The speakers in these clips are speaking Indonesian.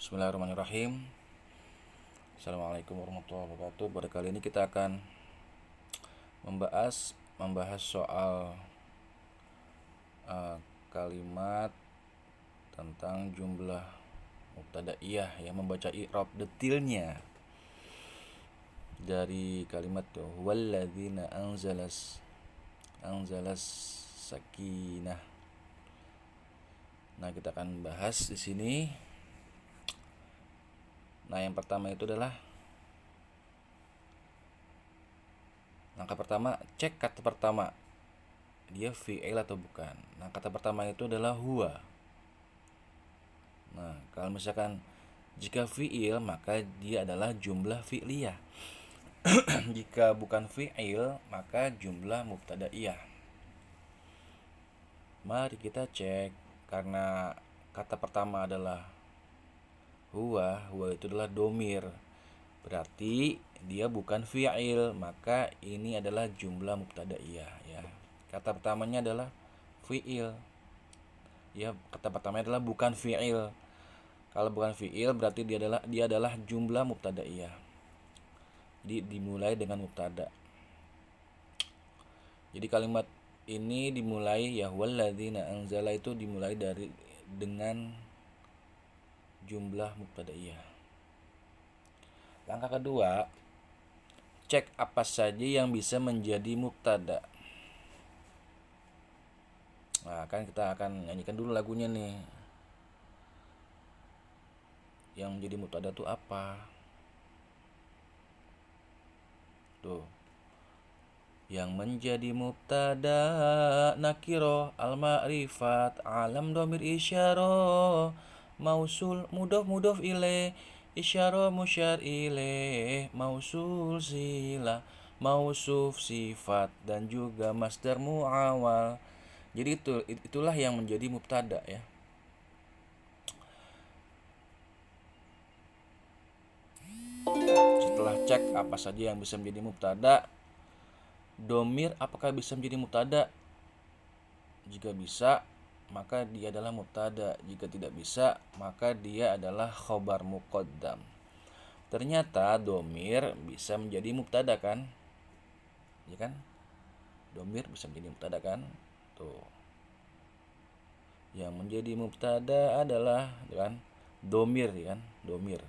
Bismillahirrahmanirrahim. Assalamualaikum warahmatullahi wabarakatuh. Pada kali ini kita akan membahas soal kalimat tentang jumlah mubtadaiyah, ya, membaca i'rab detailnya dari kalimat tuh walladzina anzalas sakinah. Nah, kita akan bahas di sini. Nah, yang pertama itu adalah langkah pertama, cek kata pertama, dia fi'il atau bukan. Nah, kata pertama itu adalah huwa. Nah, kalau misalkan jika fi'il, maka dia adalah jumlah fi'liyah. Jika bukan fi'il, maka jumlah mubtadaiyah. Mari kita cek. Karena kata pertama adalah huwa itu adalah domir, berarti dia bukan fi'il, maka ini adalah jumlah mubtadaiyah, ya. Kata pertamanya adalah fi'il, ya, kata pertamanya adalah bukan fi'il. Kalau bukan fi'il berarti dia adalah jumlah mubtadaiyah. Jadi dimulai dengan mubtada. Jadi kalimat ini dimulai ya walladzina anzala itu dimulai dengan jumlah mubtadaiyah. Langkah kedua, cek apa saja yang bisa menjadi mubtada. Nah, kan kita akan nyanyikan dulu lagunya nih. Yang menjadi mubtada itu apa? Tuh. Yang menjadi mubtada nakiro al-ma'rifat alam domir isyarah mausul mudof ilaih isyarah musyar ilaih mausul sila mausuf sifat dan juga masdar muawal. Jadi itulah yang menjadi mubtada, ya. Setelah cek apa saja yang bisa menjadi mubtada, domir apakah bisa menjadi mubtada? Jika bisa, maka dia adalah mubtada. Jika tidak bisa, maka dia adalah khobar muqaddam. Ternyata domir bisa menjadi mubtada, kan? Ya kan? Domir bisa menjadi mubtada, kan? Tuh. Yang menjadi mubtada adalah, kan, domir, kan? Domir.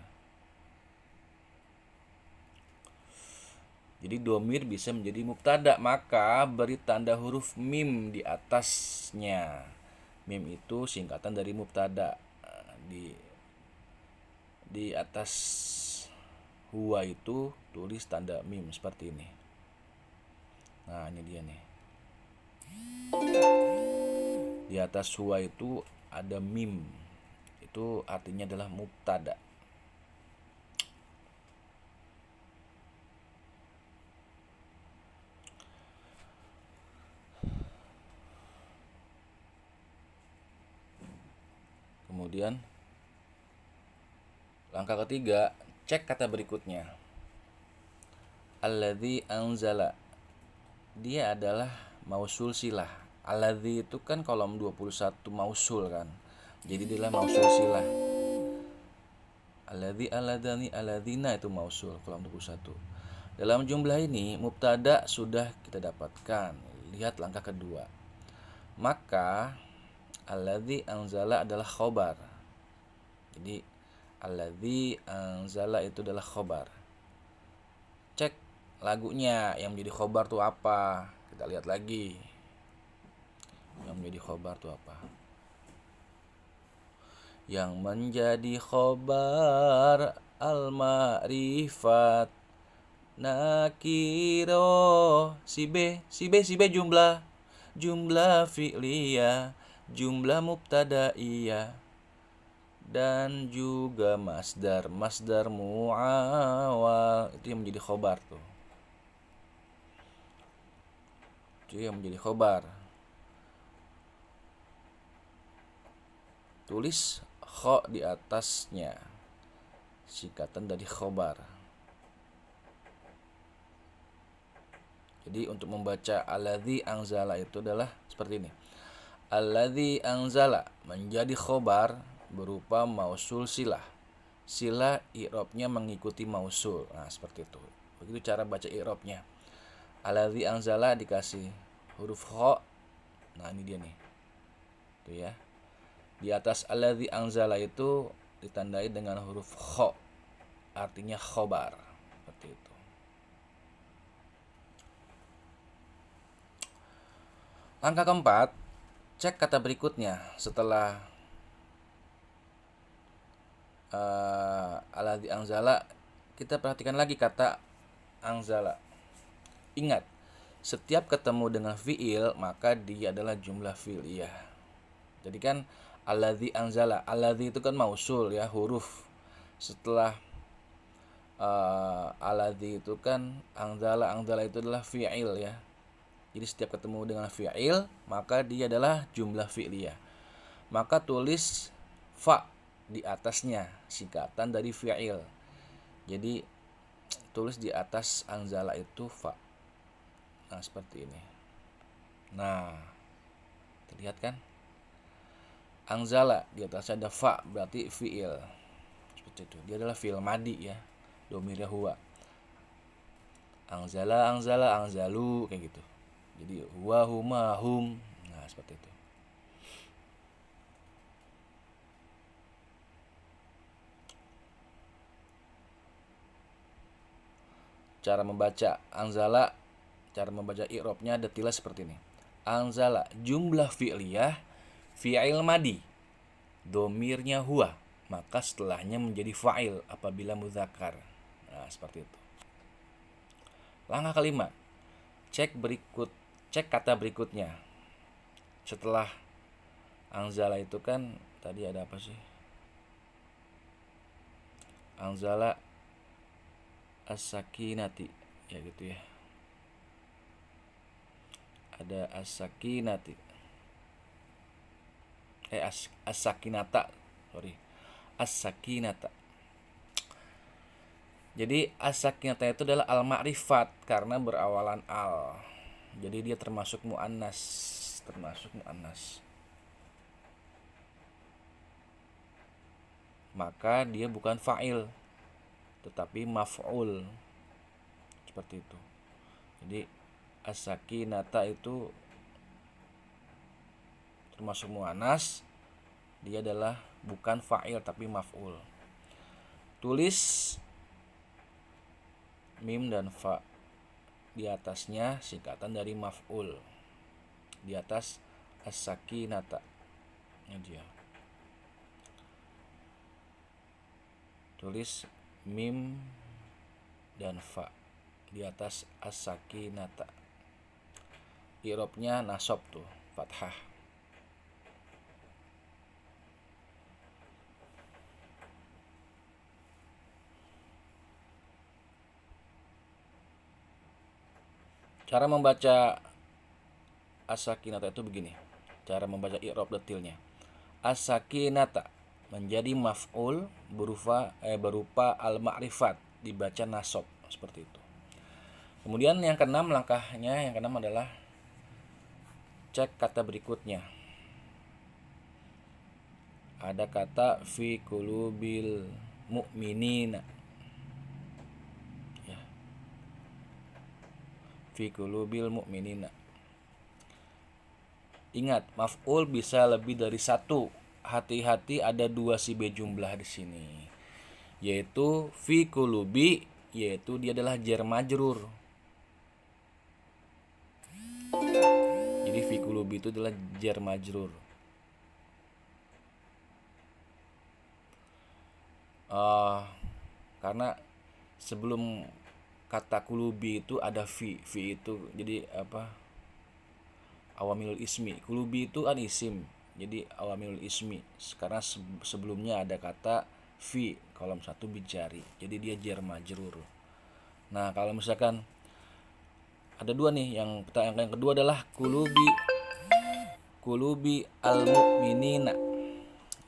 Jadi domir bisa menjadi mubtada, maka beri tanda huruf mim di atasnya. Mim itu singkatan dari mubtada. Di atas huwa itu tulis tanda mim seperti ini. Nah, ini dia nih. Di atas huwa itu ada mim. Itu artinya adalah mubtada. Kemudian langkah ketiga, cek kata berikutnya. Alladzi anzala. Dia adalah mausul silah. Alladzi itu kan kolom 21 mausul, kan. Jadi dia adalah mausul silah. Alladzi alladani alladzina itu mausul kolom 21. Dalam jumlah ini mubtada sudah kita dapatkan. Lihat langkah kedua. Maka alladzi anzala adalah khobar. Jadi alladzi anzala itu adalah khobar. Cek lagunya yang menjadi khobar tuh apa? Kita lihat lagi. Yang menjadi khobar tuh apa? Yang menjadi khobar al-ma'rifat nakiro si B jumlah fi'liyah, jumlah mubtadaiyah, dan juga masdar muawal. Itu yang menjadi khobar tuh. Itu yang menjadi khobar. Tulis kho di atasnya, singkatan dari khobar. Jadi untuk membaca alladzi anzala itu adalah seperti ini. Alladzi anzala menjadi khobar berupa mausul silah. sila i'rabnya mengikuti mausul. Nah, seperti itu. Begitu cara baca i'rabnya. Alladzi anzala dikasih huruf kha. Nah, ini dia nih. Tuh ya. Di atas alladzi anzala itu ditandai dengan huruf kha. Artinya khobar. Seperti itu. Langkah keempat, cek kata berikutnya setelah alladzi anzala. Kita perhatikan lagi kata anzala. Ingat, setiap ketemu dengan fiil maka dia adalah jumlah fi'liyah. Jadi kan alladzi anzala, alladzi itu kan mausul ya, huruf. Setelah alladzi itu kan anzala itu adalah fi'il ya. Jadi setiap ketemu dengan fi'il maka dia adalah jumlah fi'liyah. Maka tulis fa di atasnya, singkatan dari fi'il. Jadi tulis di atas anzala itu fa. Nah, seperti ini. Nah, terlihat kan? Anzala di atasnya ada fa, berarti fi'il. Seperti itu. Dia adalah fi'il madi ya. Domirnya huwa. Anzala, anzalu kayak gitu. Jadi huwa, huma, hum. Nah, seperti itu. Cara membaca anzala, cara membaca i'rabnya detailnya seperti ini. Anzala jumlah fi'liyah, fi'il madi, domirnya huwa, maka setelahnya menjadi fa'il apabila muzakkar. Nah, seperti itu. Langkah kelima, cek kata berikutnya. Setelah anzala itu kan tadi ada apa sih? Anzala as-sakinati, ya gitu ya. Ada as-sakinati. As-sakinata. Sorry. As-sakinata. Jadi as-sakinata itu adalah al-ma'rifat karena berawalan al. Jadi dia termasuk mu'annas, Maka dia bukan fa'il tetapi maf'ul. Seperti itu. Jadi as-sakinata itu termasuk mu'annas, dia adalah bukan fa'il tapi maf'ul. Tulis mim dan fa di atasnya singkatan dari maf'ul. Di atas as-sakinata. Ini dia. Tulis mim dan fa di atas as-sakinata. I'rabnya nasab tuh, fathah. Cara membaca as-sakinata itu begini. Cara membaca i'rab detailnya. As-sakinata menjadi maf'ul berupa al-ma'rifat, dibaca nasab seperti itu. Kemudian yang keenam, langkahnya yang keenam adalah cek kata berikutnya. Ada kata fi qulubil mu'minina. Ya. Fi qulubil mu'minina. Ingat, maf'ul bisa lebih dari satu. Hati-hati, ada dua sibeh jumlah di sini. Yaitu fi qulubi, yaitu dia adalah jar majrur. Jadi fi qulubi itu adalah jar majrur. Karena sebelum kata qulubi itu ada fi itu jadi apa? Awamilul ismi. Qulubi itu kan isim. Jadi awamilul ismi. Sekarang sebelumnya ada kata fi, kolom 1 bijari. Jadi dia jar majrur. Nah, kalau misalkan ada dua nih, yang kedua adalah qulubi al-mu'minina.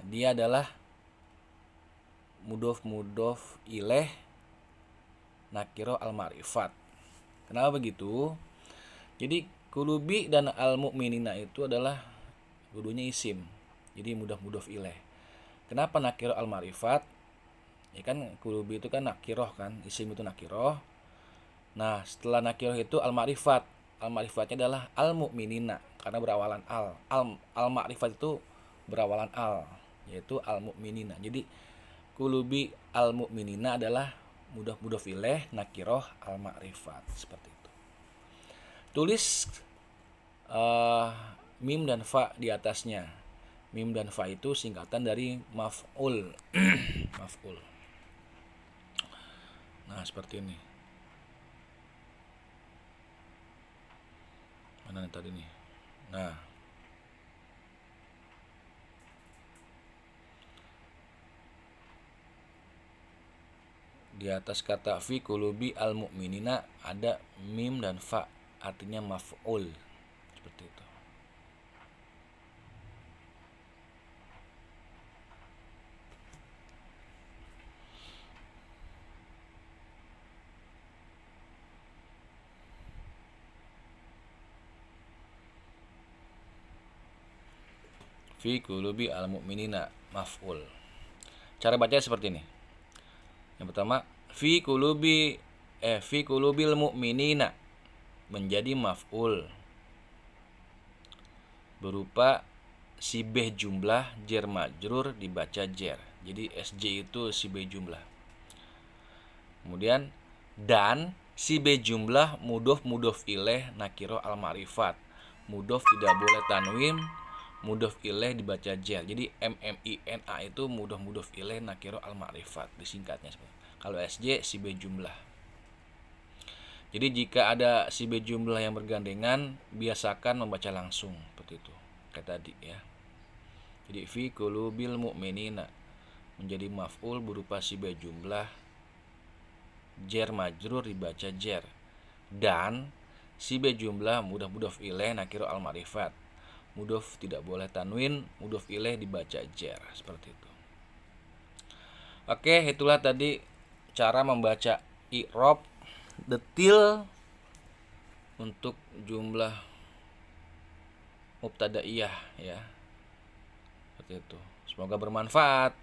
Dia adalah mudhof ilaih nakiro al-ma'rifat. Kenapa begitu? Jadi qulubi dan al-mu'minina itu adalah dua-duanya isim. Jadi mudhof ilaih. Kenapa nakiro al-ma'rifat? Ya kan kulubi itu kan nakiroh kan, isim itu nakiroh. Nah, setelah nakiroh itu al-ma'rifat. Al-ma'rifatnya adalah al-mu'minina karena berawalan al. Al-ma'rifat itu berawalan al, yaitu al-mu'minina. Jadi kulubi al-mu'minina adalah mudhof ilaih nakiroh al-ma'rifat seperti itu. Tulis uh, mim dan fa di atasnya. Mim dan fa itu singkatan dari maf'ul. Maf'ul. Nah, seperti ini. Mana nih tadi nih? Nah, di atas kata fi kulubi al mu'minina ada mim dan fa, artinya maf'ul. Seperti itu. Fi kulubi al mu'minina maf'ul. Cara bacanya seperti ini. Yang pertama, fi kulubil mu'minina menjadi maf'ul berupa sibeh jumlah jar majrur dibaca jar. Jadi SJ itu sibeh jumlah. Kemudian dan sibeh jumlah mudhof ilaih nakiro al ma'rifat. Mudhof tidak boleh tanwin, mudhof ilaih dibaca jar. Jadi MMINA itu mudhof ilaih nakiro al ma'rifat disingkatnya. Kalau SJ sibeh jumlah. Jadi jika ada sibeh jumlah yang bergandengan, biasakan membaca langsung seperti itu. Kayak tadi ya. Jadi fi qulubil mu'minina menjadi maf'ul berupa sibeh jumlah jar majrur dibaca jar. Dan sibeh jumlah mudhof ilaih nakiro al ma'rifat. Mudhof tidak boleh tanwin, mudhof ilaih dibaca jar seperti itu. Oke, itulah tadi cara membaca i'rab detil untuk jumlah mubtadaiyah ya. Seperti itu. Semoga bermanfaat.